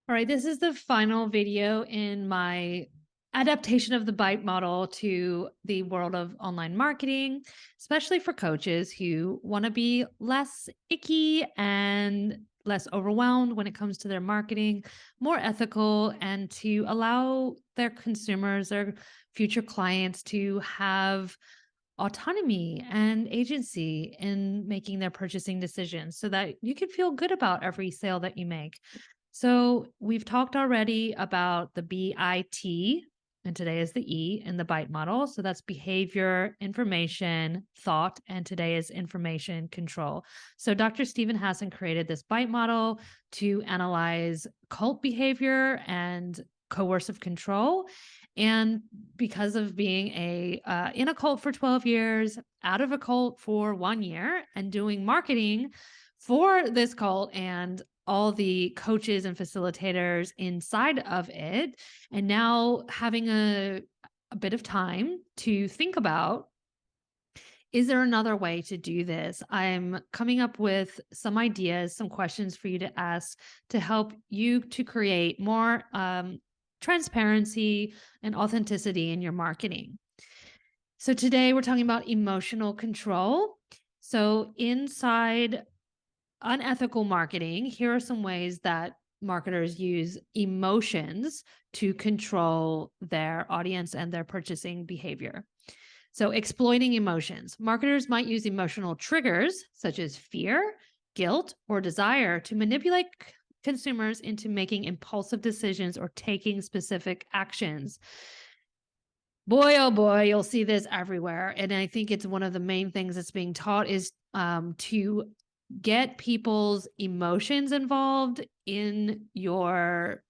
All right, this is the final video in my adaptation of the bite model to the world of online marketing, especially for coaches who want to be less icky and less overwhelmed when it comes to their marketing, more ethical, and to allow their consumers, their future clients to have autonomy and agency in making their purchasing decisions so that you can feel good about every sale that you make. So we've talked already about the BIT, and today is the E in the BITE model. So that's behavior, information, thought, and today is information control. So Dr. Stephen Hassan created this BITE model to analyze cult behavior and coercive control. And because of being in a cult for 12 years, out of a cult for 1 year, and doing marketing for this cult and all the coaches and facilitators inside of it, and now having a bit of time to think about, is there another way to do this? I'm coming up with some ideas, some questions for you to ask to help you to create more transparency and authenticity in your marketing. So today we're talking about emotional control. So inside unethical marketing, here are some ways that marketers use emotions to control their audience and their purchasing behavior. So exploiting emotions. Marketers might use emotional triggers such as fear, guilt, or desire to manipulate consumers into making impulsive decisions or taking specific actions. Boy, oh boy, you'll see this everywhere. And I think it's one of the main things that's being taught is to get people's emotions involved in your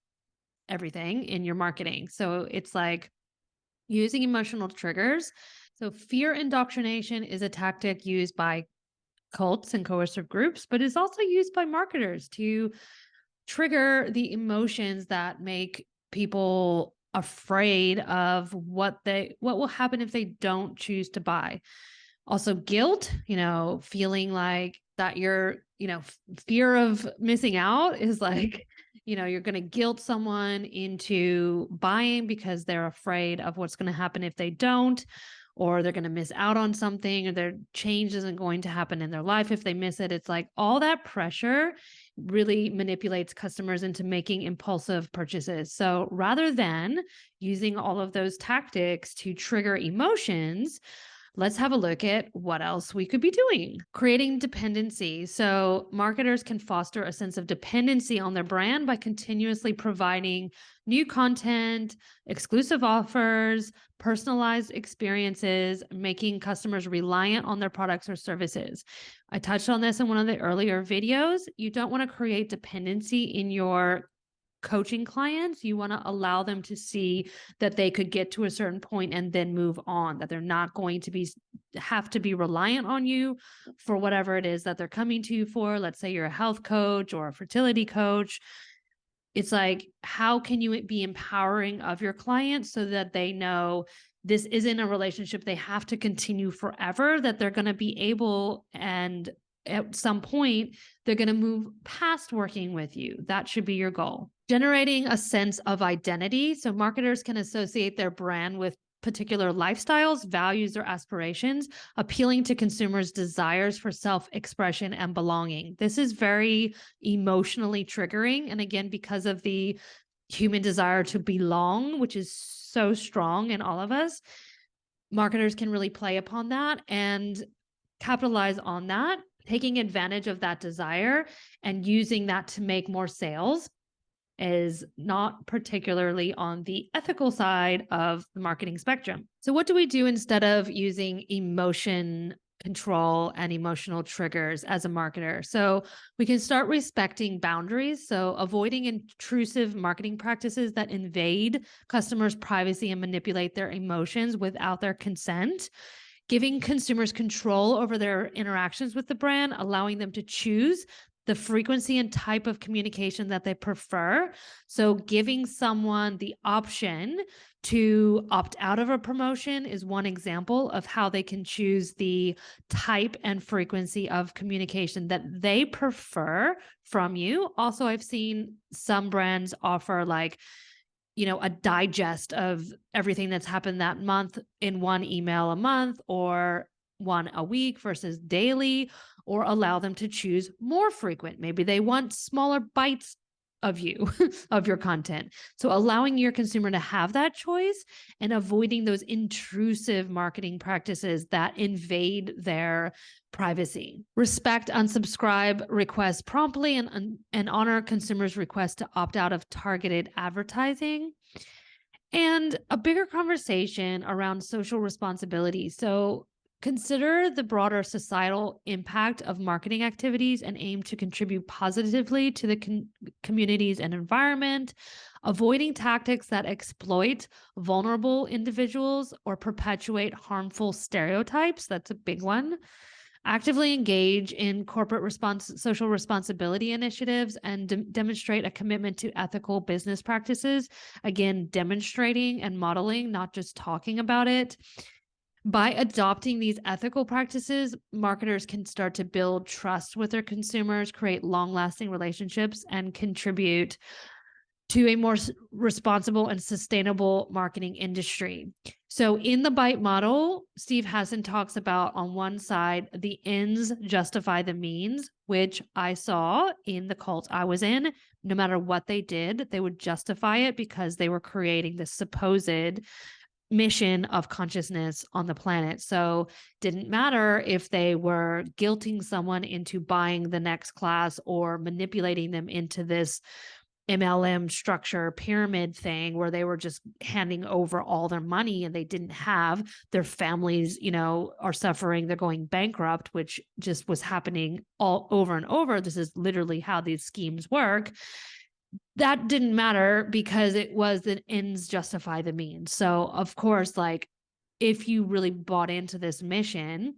everything, in your marketing. So it's like using emotional triggers. So fear indoctrination is a tactic used by cults and coercive groups, but it's also used by marketers to trigger the emotions that make people afraid of what will happen if they don't choose to buy. Also guilt, feeling like that fear of missing out is like, you're going to guilt someone into buying because they're afraid of what's going to happen if they don't, or they're going to miss out on something, or their change isn't going to happen in their life if they miss it. It's like all that pressure really manipulates customers into making impulsive purchases. So rather than using all of those tactics to trigger emotions, let's have a look at what else we could be doing. Creating dependency. So marketers can foster a sense of dependency on their brand by continuously providing new content, exclusive offers, personalized experiences, making customers reliant on their products or services. I touched on this in one of the earlier videos. You don't want to create dependency in your coaching clients. You want to allow them to see that they could get to a certain point and then move on, that they're not going to have to be reliant on you for whatever it is that they're coming to you for. Let's say you're a health coach or a fertility coach. It's like, how can you be empowering of your clients so that they know this isn't a relationship they have to continue forever, that they're going to be able, and at some point, they're going to move past working with you. That should be your goal. Generating a sense of identity. So marketers can associate their brand with particular lifestyles, values, or aspirations, appealing to consumers' desires for self-expression and belonging. This is very emotionally triggering. And again, because of the human desire to belong, which is so strong in all of us, marketers can really play upon that and capitalize on that, taking advantage of that desire and using that to make more sales is not particularly on the ethical side of the marketing spectrum. So what do we do instead of using emotion control and emotional triggers as a marketer? So we can start respecting boundaries. So avoiding intrusive marketing practices that invade customers' privacy and manipulate their emotions without their consent. Giving consumers control over their interactions with the brand, allowing them to choose the frequency and type of communication that they prefer. So giving someone the option to opt out of a promotion is one example of how they can choose the type and frequency of communication that they prefer from you. Also, I've seen some brands offer like, a digest of everything that's happened that month in one email a month, or one a week versus daily, or allow them to choose more frequent. Maybe they want smaller bites of you, of your content. So allowing your consumer to have that choice and avoiding those intrusive marketing practices that invade their privacy. Respect, unsubscribe requests promptly, and honor consumers' requests to opt out of targeted advertising. And a bigger conversation around social responsibility. So consider the broader societal impact of marketing activities and aim to contribute positively to the communities and environment, avoiding tactics that exploit vulnerable individuals or perpetuate harmful stereotypes. That's a big one. Actively engage in corporate social responsibility initiatives and demonstrate a commitment to ethical business practices. Again, demonstrating and modeling, not just talking about it. By adopting these ethical practices, marketers can start to build trust with their consumers, create long-lasting relationships, and contribute to a more responsible and sustainable marketing industry. So in the BITE model, Steve Hassan talks about, on one side, the ends justify the means, which I saw in the cult I was in. No matter what they did, they would justify it because they were creating this supposed mission of consciousness on the planet. So didn't matter if they were guilting someone into buying the next class or manipulating them into this MLM structure pyramid thing where they were just handing over all their money and they didn't have their families, are suffering. They're going bankrupt, which just was happening all over and over. This is literally how these schemes work. That didn't matter because it was the ends justify the means. So of course, like if you really bought into this mission,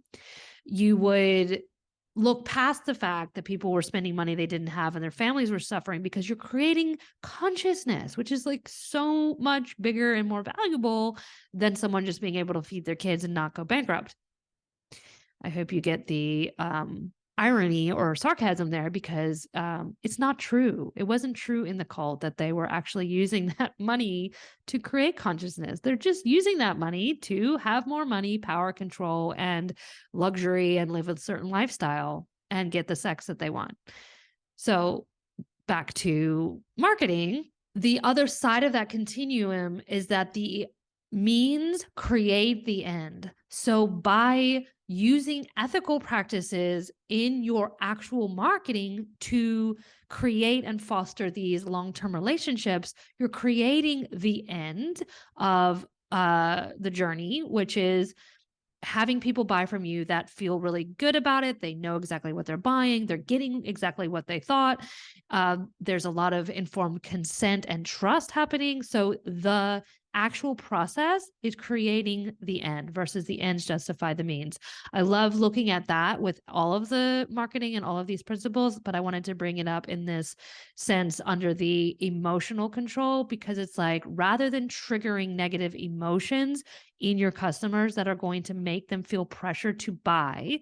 you would look past the fact that people were spending money they didn't have and their families were suffering, because you're creating consciousness, which is like so much bigger and more valuable than someone just being able to feed their kids and not go bankrupt. I hope you get the irony or sarcasm there, because it's not true. It wasn't true in the cult that they were actually using that money to create consciousness. They're just using that money to have more money, power, control, and luxury, and live a certain lifestyle and get the sex that they want. So back to marketing, the other side of that continuum is that the means create the end. So by using ethical practices in your actual marketing to create and foster these long-term relationships, you're creating the end of the journey, which is having people buy from you that feel really good about it. They know exactly what they're buying. They're getting exactly what they thought. There's a lot of informed consent and trust happening. So the actual process is creating the end versus the ends justify the means. I love looking at that with all of the marketing and all of these principles, but I wanted to bring it up in this sense under the emotional control, because it's like, rather than triggering negative emotions in your customers that are going to make them feel pressure to buy,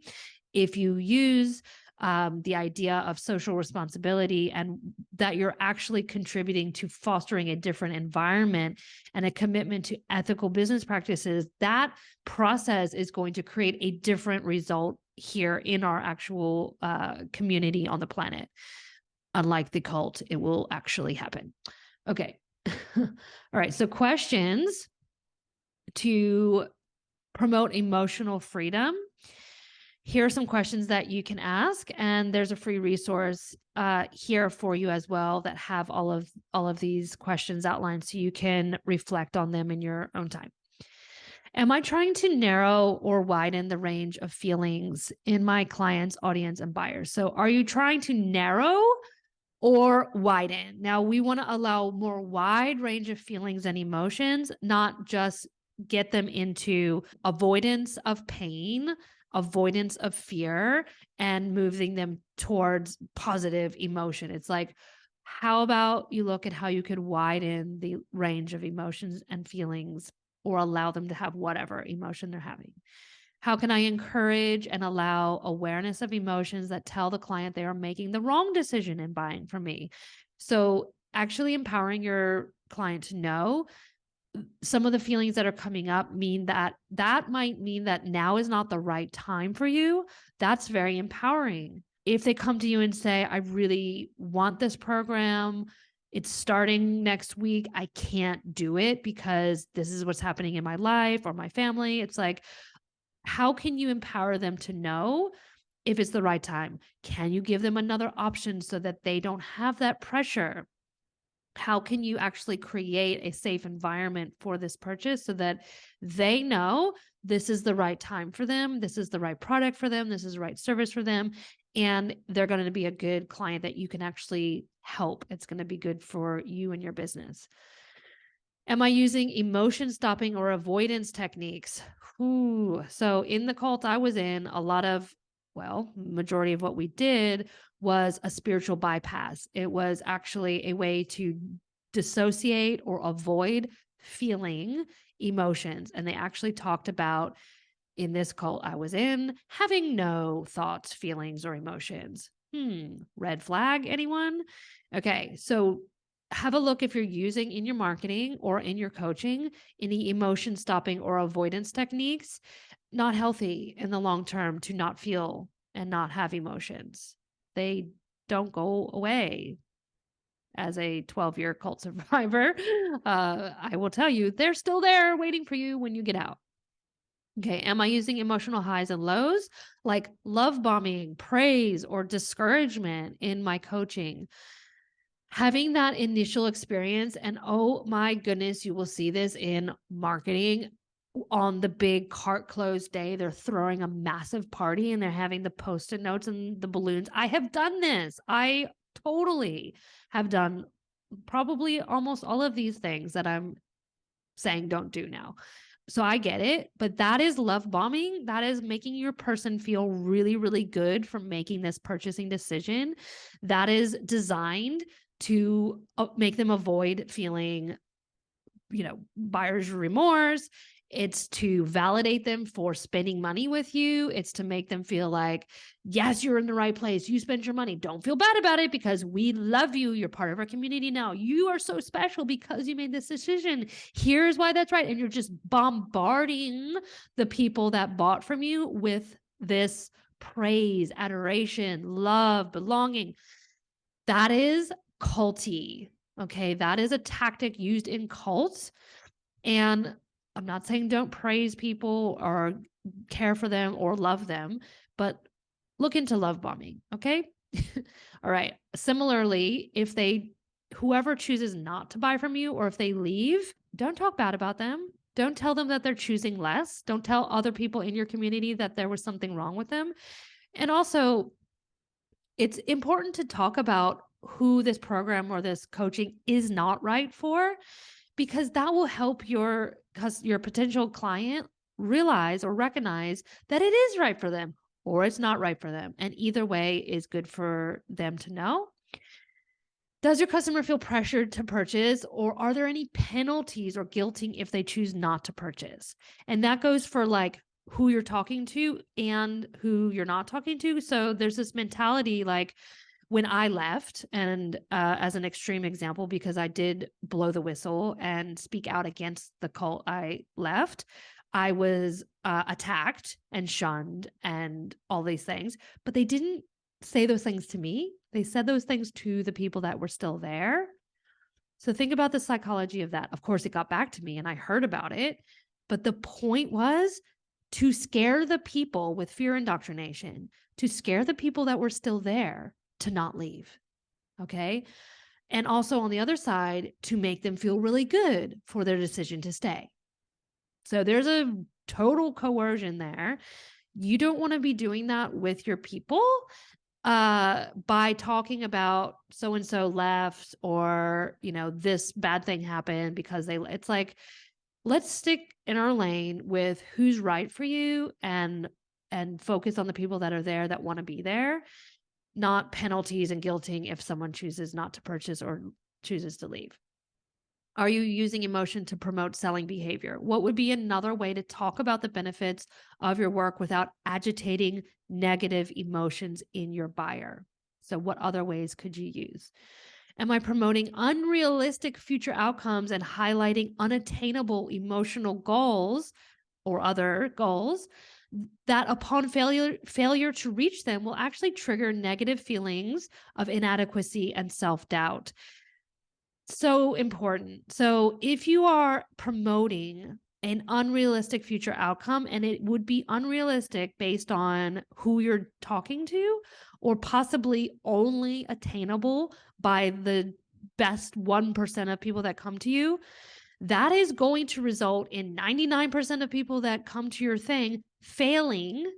if you use the idea of social responsibility and that you're actually contributing to fostering a different environment and a commitment to ethical business practices, that process is going to create a different result here in our actual community on the planet. Unlike the cult, it will actually happen. Okay. All right. So questions to promote emotional freedom. Here are some questions that you can ask, and there's a free resource here for you as well that have all of these questions outlined so you can reflect on them in your own time. Am I trying to narrow or widen the range of feelings in my client's audience and buyers? So are you trying to narrow or widen? Now, we want to allow more wide range of feelings and emotions, not just get them into avoidance of pain, avoidance of fear and moving them towards positive emotion. It's like, how about you look at how you could widen the range of emotions and feelings or allow them to have whatever emotion they're having? How can I encourage and allow awareness of emotions that tell the client they are making the wrong decision in buying from me? So, actually empowering your client to know some of the feelings that are coming up mean that might mean that now is not the right time for you. That's very empowering. If they come to you and say, I really want this program, it's starting next week, I can't do it because this is what's happening in my life or my family. It's like, how can you empower them to know if it's the right time? Can you give them another option so that they don't have that pressure? How can you actually create a safe environment for this purchase so that they know this is the right time for them, this is the right product for them, this is the right service for them, and they're going to be a good client that you can actually help. It's going to be good for you and your business. Am I using emotion stopping or avoidance techniques? Ooh, so in the cult I was in, a lot of, well, majority of what we did was a spiritual bypass. It was actually a way to dissociate or avoid feeling emotions. And they actually talked about, in this cult I was in, having no thoughts, feelings, or emotions. Red flag, anyone? Okay, so have a look if you're using in your marketing or in your coaching any emotion stopping or avoidance techniques. Not healthy in the long term to not feel and not have emotions. They don't go away. As a 12-year cult survivor, I will tell you, they're still there waiting for you when you get out. Okay, am I using emotional highs and lows like love bombing, praise, or discouragement in my coaching? Having that initial experience, and oh my goodness, you will see this in marketing on the big cart close day. They're throwing a massive party and they're having the post-it notes and the balloons. I have done this. I totally have done probably almost all of these things that I'm saying don't do now. So I get it, but that is love bombing. That is making your person feel really, really good for making this purchasing decision. That is designed to make them avoid feeling, buyer's remorse. It's to validate them for spending money with you. It's to make them feel like, yes, you're in the right place. You spent your money. Don't feel bad about it because we love you. You're part of our community now. You are so special because you made this decision. Here's why that's right. And you're just bombarding the people that bought from you with this praise, adoration, love, belonging. That is culty. Okay. That is a tactic used in cults. And I'm not saying don't praise people or care for them or love them, but look into love bombing. Okay. All right. Similarly, whoever chooses not to buy from you, or if they leave, don't talk bad about them. Don't tell them that they're choosing less. Don't tell other people in your community that there was something wrong with them. And also, it's important to talk about who this program or this coaching is not right for, because that will help your potential client realize or recognize that it is right for them or it's not right for them. And either way is good for them to know. Does your customer feel pressured to purchase, or are there any penalties or guilting if they choose not to purchase? And that goes for like who you're talking to and who you're not talking to. So there's this mentality like, when I left, and as an extreme example, because I did blow the whistle and speak out against the cult I left, I was attacked and shunned and all these things. But they didn't say those things to me. They said those things to the people that were still there. So think about the psychology of that. Of course, it got back to me and I heard about it. But the point was to scare the people with fear indoctrination, to scare the people that were still there to not leave. Okay. And also on the other side, to make them feel really good for their decision to stay. So there's a total coercion there. You don't want to be doing that with your people by talking about so-and-so left, or, this bad thing happened because it's like, let's stick in our lane with who's right for you and and focus on the people that are there that want to be there, not penalties and guilting if someone chooses not to purchase or chooses to leave. Are you using emotion to promote selling behavior? What would be another way to talk about the benefits of your work without agitating negative emotions in your buyer? So, what other ways could you use? Am I promoting unrealistic future outcomes and highlighting unattainable emotional goals or other goals that upon failure to reach them will actually trigger negative feelings of inadequacy and self-doubt? So important. So if you are promoting an unrealistic future outcome, and it would be unrealistic based on who you're talking to, or possibly only attainable by the best 1% of people that come to you, that is going to result in 99% of people that come to your thing failing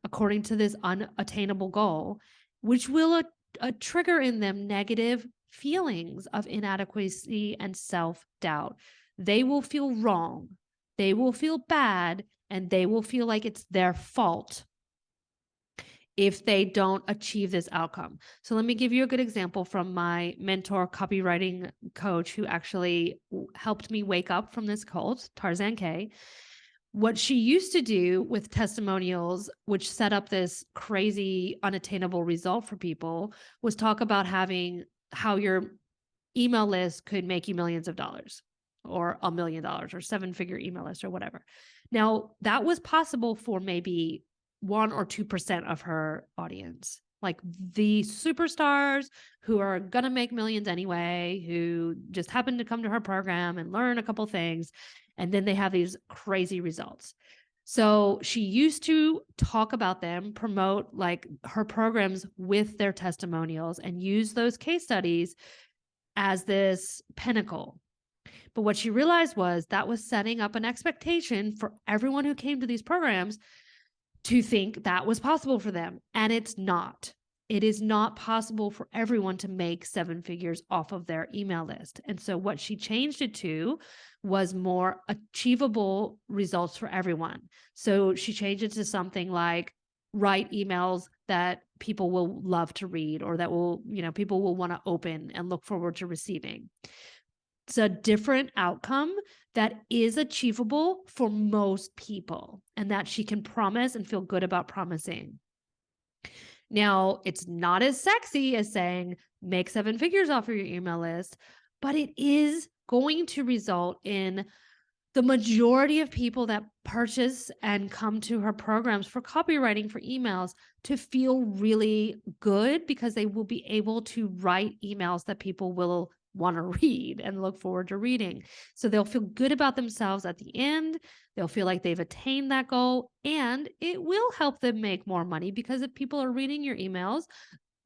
according to this unattainable goal, which will trigger in them negative feelings of inadequacy and self-doubt. They will feel wrong, they will feel bad, and they will feel like it's their fault if they don't achieve this outcome. So let me give you a good example from my mentor, copywriting coach, who actually helped me wake up from this cult, Tarzan K. What she used to do with testimonials, which set up this crazy unattainable result for people, was talk about having how your email list could make you millions of dollars or $1 million or 7-figure email list or whatever. Now, that was possible for maybe 1 or 2% of her audience, like the superstars who are going to make millions anyway, who just happen to come to her program and learn a couple things. And then they have these crazy results. So she used to talk about them, promote like her programs with their testimonials, and use those case studies as this pinnacle. But what she realized was that was setting up an expectation for everyone who came to these programs to think that was possible for them. And it's not. It is not possible for everyone to make 7 figures off of their email list. And so what she changed it to was more achievable results for everyone. So she changed it to something like write emails that people will love to read, or that will, people will want to open and look forward to receiving. It's a different outcome that is achievable for most people, and that she can promise and feel good about promising. Now, it's not as sexy as saying make 7 figures off of your email list, but it is going to result in the majority of people that purchase and come to her programs for copywriting for emails to feel really good, because they will be able to write emails that people will want to read and look forward to reading. So they'll feel good about themselves at the end. They'll feel like they've attained that goal, and it will help them make more money, because if people are reading your emails,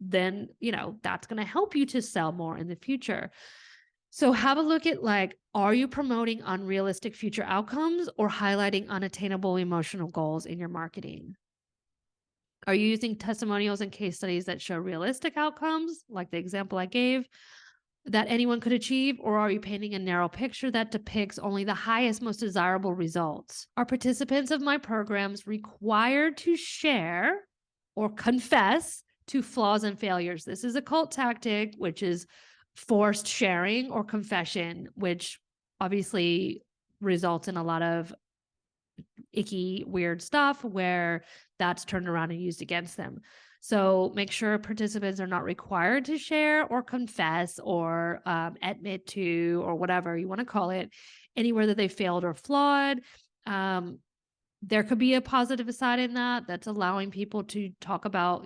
then, that's going to help you to sell more in the future. So have a look at, like, are you promoting unrealistic future outcomes or highlighting unattainable emotional goals in your marketing? Are you using testimonials and case studies that show realistic outcomes, like the example I gave, that anyone could achieve? Or are you painting a narrow picture that depicts only the highest, most desirable results? Are participants of my programs required to share or confess to flaws and failures? This is a cult tactic, which is forced sharing or confession, which obviously results in a lot of icky, weird stuff where that's turned around and used against them. So make sure participants are not required to share or confess or admit to, or whatever you want to call it, anywhere that they failed or flawed. There could be a positive side in that, that's allowing people to talk about,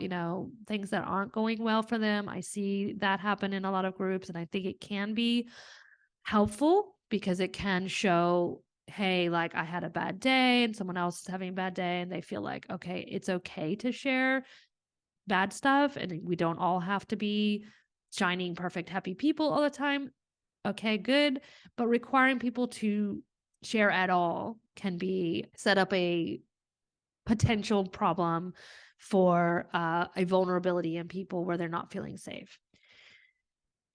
things that aren't going well for them. I see that happen in a lot of groups, and I think it can be helpful, because it can show, hey, like, I had a bad day and someone else is having a bad day, and they feel like, okay, it's okay to share bad stuff, and we don't all have to be shining, perfect, happy people all the time. Okay, good. But requiring people to share at all can be set up a potential problem for a vulnerability in people where they're not feeling safe.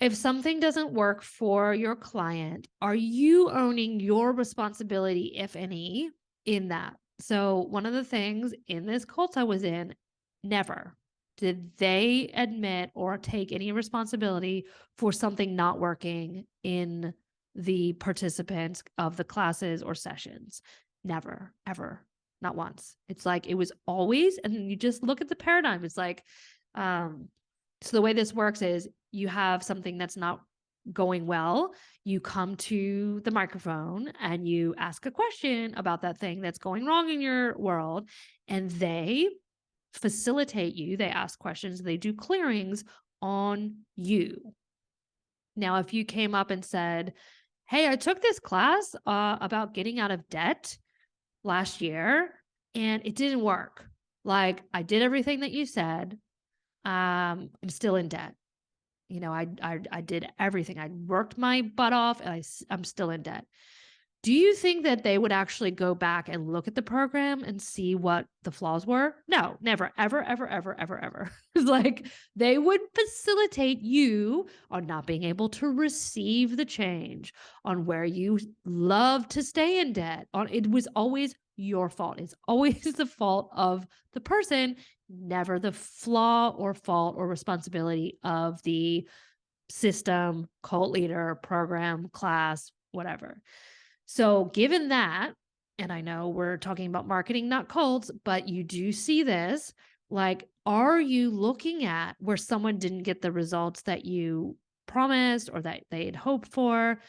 If something doesn't work for your client, are you owning your responsibility, if any, in that? So one of the things in this cult I was in, never did they admit or take any responsibility for something not working in the participants of the classes or sessions. Never, ever, not once. It's like it was always, and you just look at the paradigm. It's like, um, so the way this works is you have something that's not going well, you come to the microphone and you ask a question about that thing that's going wrong in your world, and they facilitate you. They ask questions, they do clearings on you. Now, if you came up and said, "Hey, I took this class about getting out of debt last year and it didn't work. Like, I did everything that you said. I'm still in debt. You know, I did everything. I worked my butt off and I'm still in debt." Do you think that they would actually go back and look at the program and see what the flaws were? No, never, ever, ever, ever, ever, ever. It's like they would facilitate you on not being able to receive the change, on where you love to stay in debt. On it was always your fault. It's always the fault of the person, never the flaw or fault or responsibility of the system, cult leader, program, class, whatever. So, given that, and I know we're talking about marketing, not cults, but you do see this, like, are you looking at where someone didn't get the results that you promised or that they had hoped for?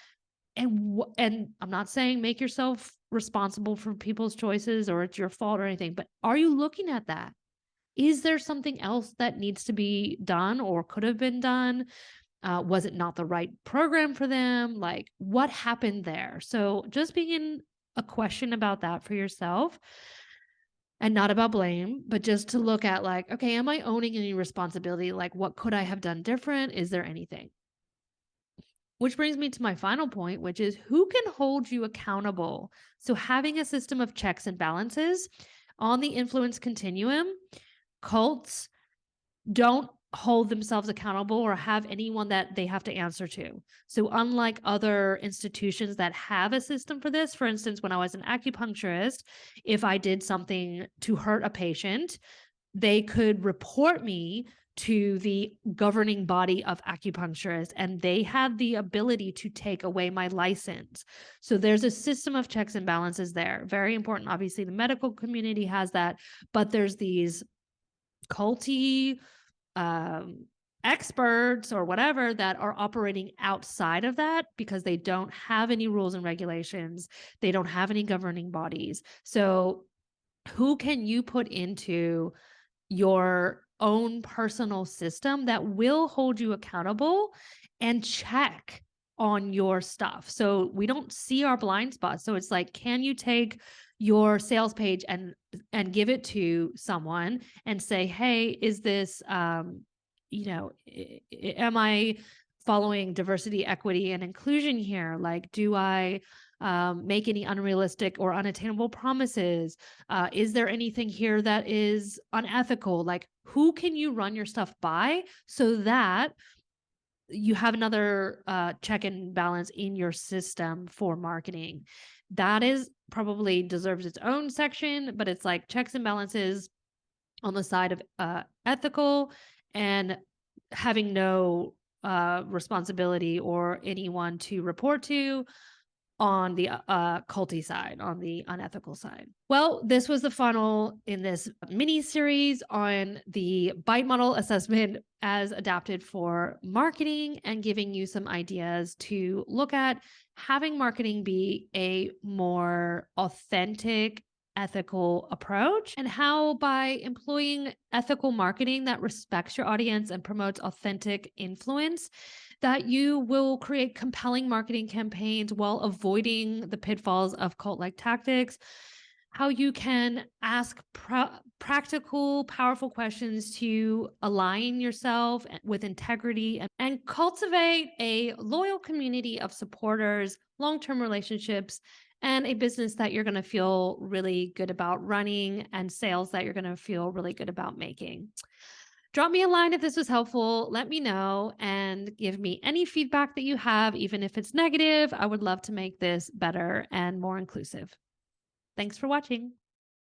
And I'm not saying make yourself responsible for people's choices or it's your fault or anything, but are you looking at that? Is there something else that needs to be done or could have been done? Was it not the right program for them? Like, what happened there? So, just being a question about that for yourself and not about blame, but just to look at, like, okay, am I owning any responsibility? Like, what could I have done different? Is there anything? Which brings me to my final point, which is who can hold you accountable? So, having a system of checks and balances on the influence continuum, cults don't hold themselves accountable or have anyone that they have to answer to. So, unlike other institutions that have a system for this, for instance, when I was an acupuncturist, if I did something to hurt a patient, they could report me to the governing body of acupuncturists, and they had the ability to take away my license. So there's a system of checks and balances there. Very important. Obviously, the medical community has that, but there's these culty experts or whatever that are operating outside of that because they don't have any rules and regulations. They don't have any governing bodies. So who can you put into your own personal system that will hold you accountable and check on your stuff? So we don't see our blind spots. So it's like, can you take your sales page and give it to someone and say, "Hey, is this am I following diversity, equity, and inclusion here? Like, do I make any unrealistic or unattainable promises? Is there anything here that is unethical?" Like, who can you run your stuff by so that you have another check and balance in your system for marketing? That is probably deserves its own section, but it's like checks and balances on the side of ethical and having no responsibility or anyone to report to on the culty side, on the unethical side. Well, this was the funnel in this mini series on the bite model assessment as adapted for marketing and giving you some ideas to look at having marketing be a more authentic, ethical approach, and how by employing ethical marketing that respects your audience and promotes authentic influence, that you will create compelling marketing campaigns while avoiding the pitfalls of cult-like tactics. How you can ask practical, powerful questions to align yourself with integrity and cultivate a loyal community of supporters, long-term relationships, and a business that you're going to feel really good about running and sales that you're going to feel really good about making. Drop me a line if this was helpful. Let me know and give me any feedback that you have, even if it's negative. I would love to make this better and more inclusive. Thanks for watching.